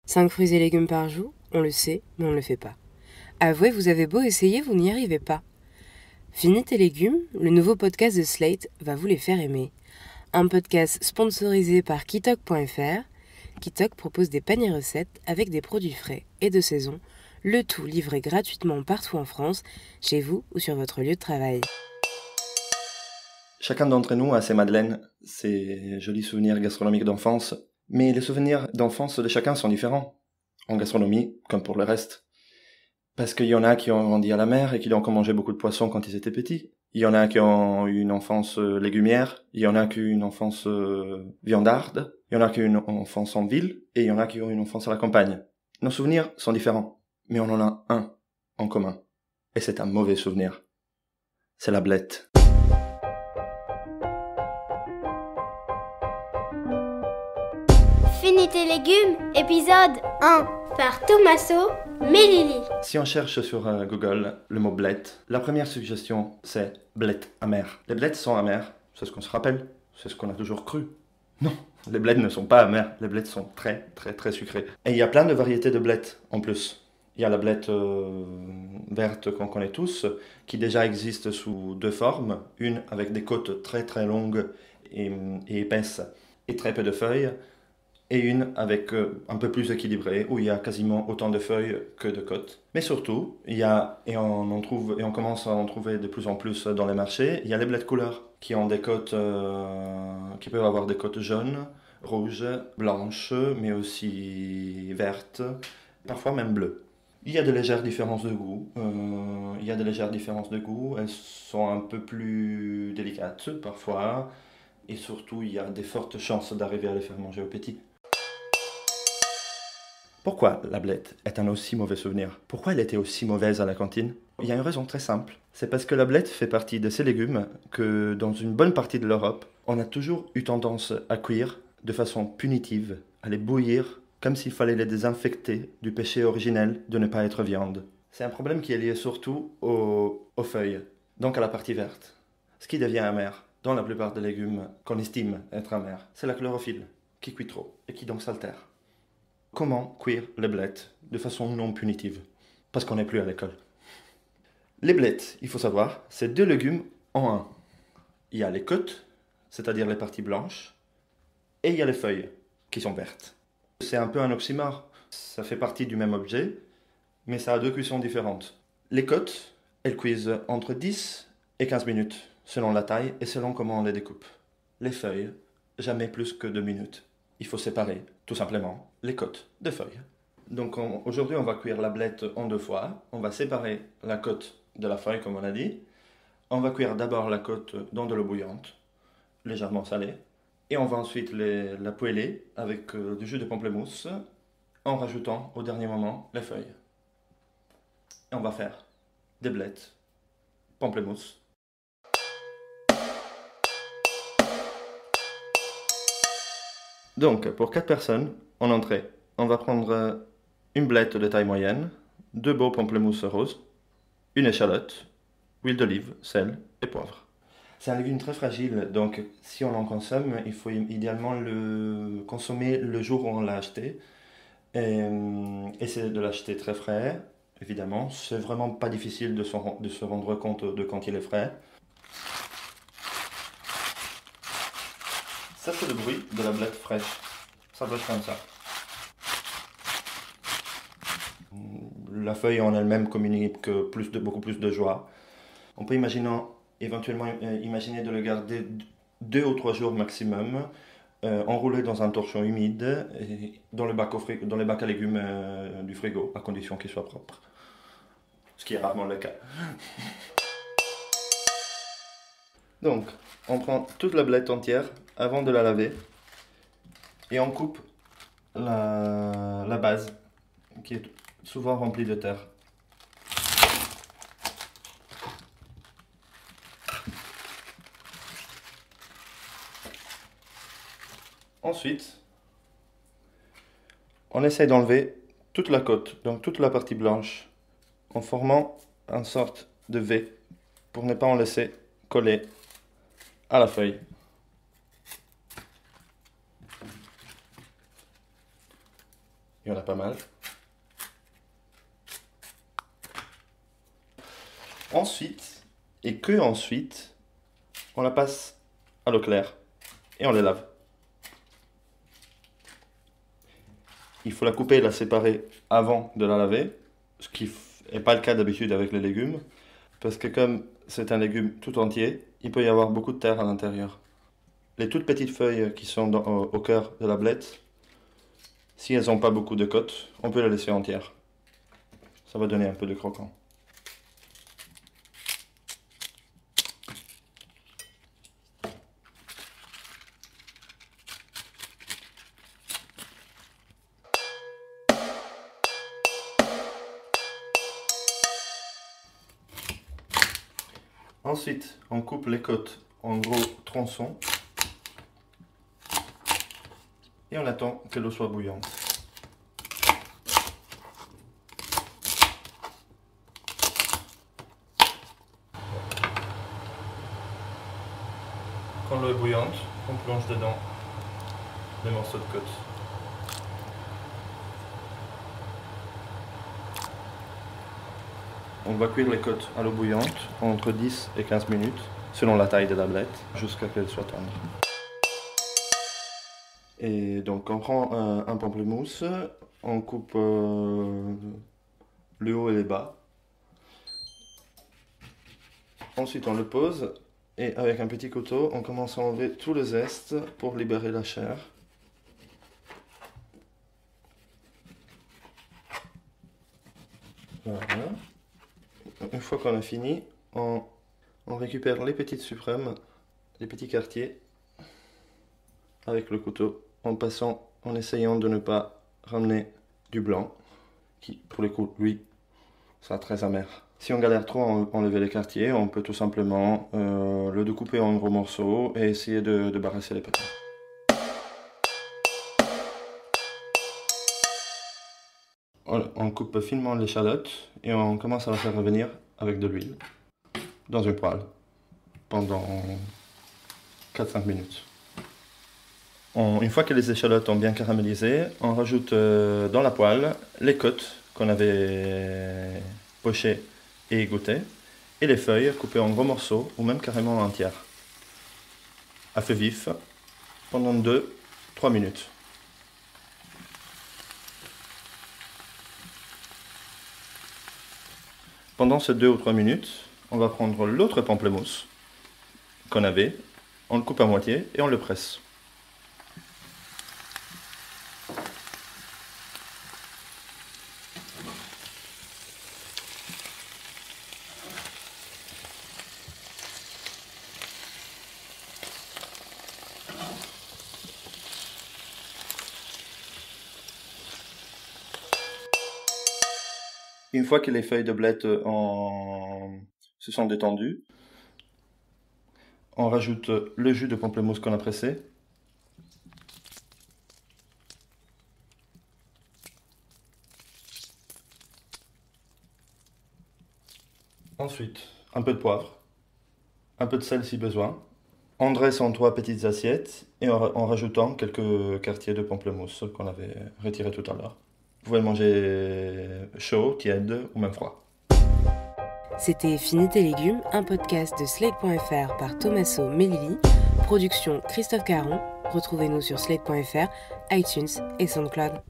5 fruits et légumes par jour, on le sait, mais on ne le fait pas. Avouez, vous avez beau essayer, vous n'y arrivez pas. Finis tes légumes, le nouveau podcast de Slate va vous les faire aimer. Un podcast sponsorisé par Kitok.fr. Kitok propose des paniers recettes avec des produits frais et de saison, le tout livré gratuitement partout en France, chez vous ou sur votre lieu de travail. Chacun d'entre nous a ses madeleines, ses jolis souvenirs gastronomiques d'enfance, mais les souvenirs d'enfance de chacun sont différents, en gastronomie comme pour le reste. Parce qu'il y en a qui ont grandi à la mer et qui ont mangé beaucoup de poissons quand ils étaient petits. Il y en a qui ont eu une enfance légumière, il y en a qui ont eu une enfance viandarde, il y en a qui ont eu une enfance en ville, et il y en a qui ont eu une enfance à la campagne. Nos souvenirs sont différents, mais on en a un en commun. Et c'est un mauvais souvenir. C'est la blette. Finis tes légumes, épisode 1, par Tommaso Melilli. Si on cherche sur Google le mot blette, la première suggestion c'est blette amère. Les blettes sont amères, c'est ce qu'on se rappelle, c'est ce qu'on a toujours cru. Non, les blettes ne sont pas amères, les blettes sont très très très sucrées. Et il y a plein de variétés de blettes en plus. Il y a la blette verte qu'on connaît tous, qui déjà existe sous deux formes. Une avec des côtes très très longues et épaisses et très peu de feuilles. Et une avec un peu plus équilibrée, où il y a quasiment autant de feuilles que de côtes. Mais surtout, il y a, et on commence à en trouver de plus en plus dans les marchés, il y a les blettes couleurs, qui ont des côtes, qui peuvent avoir des côtes jaunes, rouges, blanches, mais aussi vertes, parfois même bleues. Il y a de légères différences de goût. Elles sont un peu plus délicates parfois. Et surtout, il y a des fortes chances d'arriver à les faire manger aux petits. Pourquoi la blette est un aussi mauvais souvenir? Pourquoi elle était aussi mauvaise à la cantine? Il y a une raison très simple. C'est parce que la blette fait partie de ces légumes que, dans une bonne partie de l'Europe, on a toujours eu tendance à cuire de façon punitive, à les bouillir, comme s'il fallait les désinfecter du péché originel de ne pas être viande. C'est un problème qui est lié surtout aux feuilles, donc à la partie verte. Ce qui devient amer, dans la plupart des légumes qu'on estime être amers, c'est la chlorophylle, qui cuit trop, et qui donc s'altère. Comment cuire les blettes de façon non punitive? Parce qu'on n'est plus à l'école. Les blettes, il faut savoir, c'est deux légumes en un. Il y a les côtes, c'est-à-dire les parties blanches, et il y a les feuilles, qui sont vertes. C'est un peu un oxymore. Ça fait partie du même objet, mais ça a deux cuissons différentes. Les côtes, elles cuisent entre 10 et 15 minutes, selon la taille et selon comment on les découpe. Les feuilles, jamais plus que 2 minutes. Il faut séparer, tout simplement, les côtes des feuilles. Donc aujourd'hui, on va cuire la blette en deux fois. On va séparer la côte de la feuille, comme on a dit. On va cuire d'abord la côte dans de l'eau bouillante, légèrement salée. Et on va ensuite la poêler avec du jus de pamplemousse, en rajoutant au dernier moment les feuilles. Et on va faire des blettes, pamplemousse. Donc, pour 4 personnes, en entrée, on va prendre une blette de taille moyenne, 2 beaux pamplemousses roses, une échalote, huile d'olive, sel et poivre. C'est un légume très fragile, donc si on en consomme, il faut idéalement le consommer le jour où on l'a acheté. Et essayer de l'acheter très frais, évidemment. C'est vraiment pas difficile de se rendre compte de quand il est frais. Ça, c'est le bruit de la blette fraîche. Ça doit être comme ça. La feuille en elle-même communique beaucoup plus de joie. On peut éventuellement imaginer de le garder 2 ou 3 jours maximum, enroulé dans un torchon humide, et dans les bacs à légumes du frigo, à condition qu'il soit propre. Ce qui est rarement le cas. Donc, on prend toute la blette entière avant de la laver et on coupe la base qui est souvent remplie de terre. Ensuite, on essaie d'enlever toute la côte, donc toute la partie blanche, en formant une sorte de V pour ne pas en laisser coller à la feuille. Il y en a pas mal. Ensuite, et que ensuite, on la passe à l'eau claire et on les lave. Il faut la couper et la séparer avant de la laver, ce qui n'est pas le cas d'habitude avec les légumes, parce que comme c'est un légume tout entier, il peut y avoir beaucoup de terre à l'intérieur. Les toutes petites feuilles qui sont au cœur de la blette, si elles n'ont pas beaucoup de côtes, on peut les laisser entières. Ça va donner un peu de croquant. Ensuite, on coupe les côtes en gros tronçons et on attend que l'eau soit bouillante. Quand l'eau est bouillante, on plonge dedans les morceaux de côte. On va cuire les côtes à l'eau bouillante entre 10 et 15 minutes, selon la taille de la blette, jusqu'à ce qu'elle soit tendre. Et donc on prend un pamplemousse, on coupe le haut et les bas. Ensuite on le pose et avec un petit couteau, on commence à enlever tout le zeste pour libérer la chair. Voilà. Une fois qu'on a fini, on récupère les petites suprêmes, les petits quartiers, avec le couteau, en essayant de ne pas ramener du blanc, qui pour le coup, lui, sera très amer. Si on galère trop à enlever les quartiers, on peut tout simplement le découper en gros morceaux et essayer de barrasser les pépins. On coupe finement l'échalote et on commence à la faire revenir avec de l'huile dans une poêle pendant 4-5 minutes. Une fois que les échalotes ont bien caramélisé, on rajoute dans la poêle les côtes qu'on avait pochées et égouttées et les feuilles coupées en gros morceaux ou même carrément entières à feu vif pendant 2-3 minutes. Pendant ces 2 ou 3 minutes, on va prendre l'autre pamplemousse qu'on avait, on le coupe à moitié et on le presse. Une fois que les feuilles de blette se sont détendues, on rajoute le jus de pamplemousse qu'on a pressé. Ensuite, un peu de poivre, un peu de sel si besoin. On dresse en 3 petites assiettes et en rajoutant quelques quartiers de pamplemousse qu'on avait retirés tout à l'heure. Vous pouvez le manger chaud, tiède ou même froid. C'était Fini tes légumes, un podcast de Slate.fr par Tommaso Melilli, production Christophe Caron. Retrouvez-nous sur Slate.fr, iTunes et SoundCloud.